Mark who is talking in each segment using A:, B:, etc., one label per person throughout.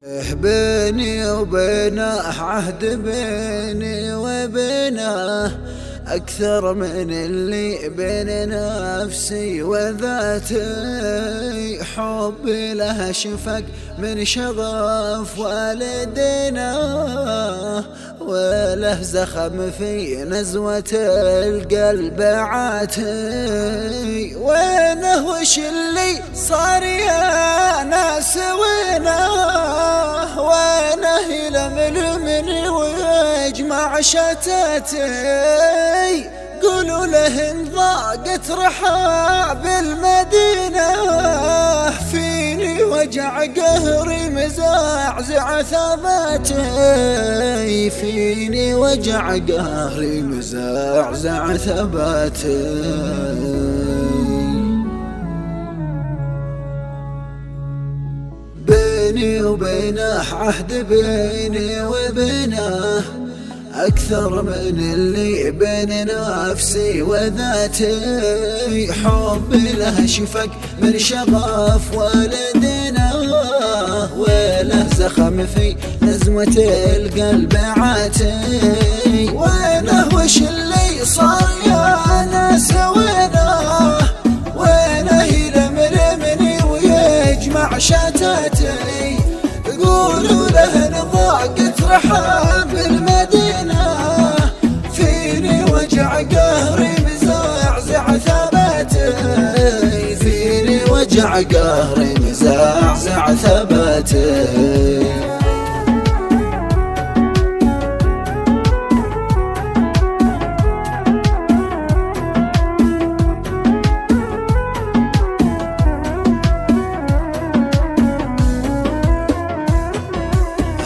A: بيني وبينه عهد، بيني وبينه أكثر من اللي بين نفسي وذاتي. حبي له شفق من شغف والدينا، وله زخم في نزوة القلب عاتي. وينه وش اللي صار يا ناس؟ وينه يلملمني ويجمع شتاتي؟ قولوا له ان ضاقت رحاب المدينة، فيني وجع قهري مزعزع ثباتي. فيني وجع قهري مزعزع ثباتي. بيني وبينه عهد، بيني وبينه أكثر من اللي بين نفسي وذاتي. حبي له شفق من شغف والدينا، وله زخم في نزوة القلب عاتي. وينه وش اللي صار يا ناس؟ وينه يلملمني ويجمع شتاتي؟ قولوا له ان ضاقت رحاب المدينة، فيني وجع قهري مزعزع ثباتي. فيني وجع قهري مزعزع ثباتي.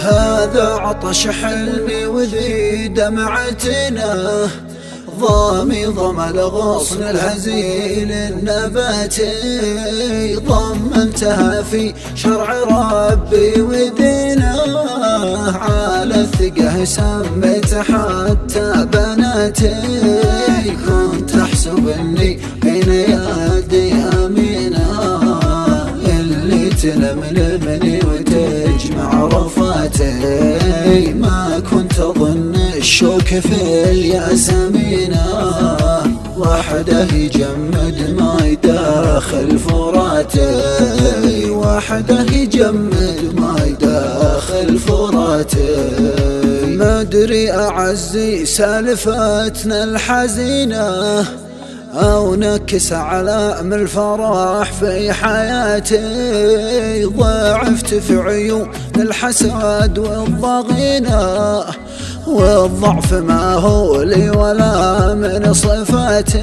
A: هذا عطش حلمي وذي دمعتنا، ضامي ضم الغصن الهزيل النباتي. ضمنتها في شرع ربي ودينا، على الثقة سميت حتى بناتي. كنت أحسب أني بين يدي أمينة، اللي تلملمني وتجمع رفاتي. ما كنت أظن الشوك في الياسمينة، وحده يجمد ما يداخل فراتي. وحده يجمد ما يداخل فراتي. ما أدري أعزي سالفتنا الحزينة، أو نكس علام الفرح في حياتي. ضعفت في عيون الحسد والضغينة، والضعف ما هو لي ولا من صفاتي.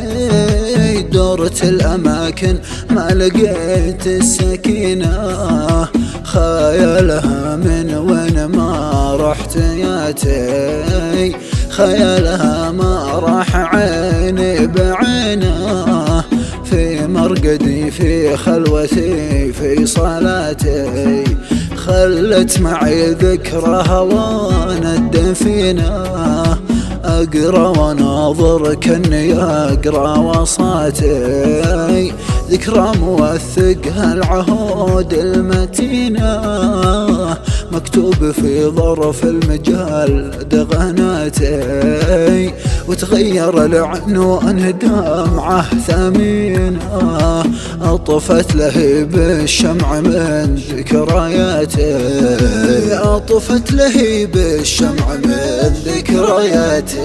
A: دورت الأماكن ما لقيت السكينة، خيالها من وين ما رحت ياتي. خيالها ما راح عيني بعينه، في مرقدي في خلوتي في صلاتي. خلت معي ذكرها وانا الدفينة، أقرأ وناظر كني أقرأ وصاتي. ذكرى موثقها العهود المتينة، مكتوب في ظرف المجلد غناتي. وتغير العنوان دمعه ثمينة، أطفت لهيب الشمع من ذكرياتي. أطفت لهيب الشمع من ذكرياتي.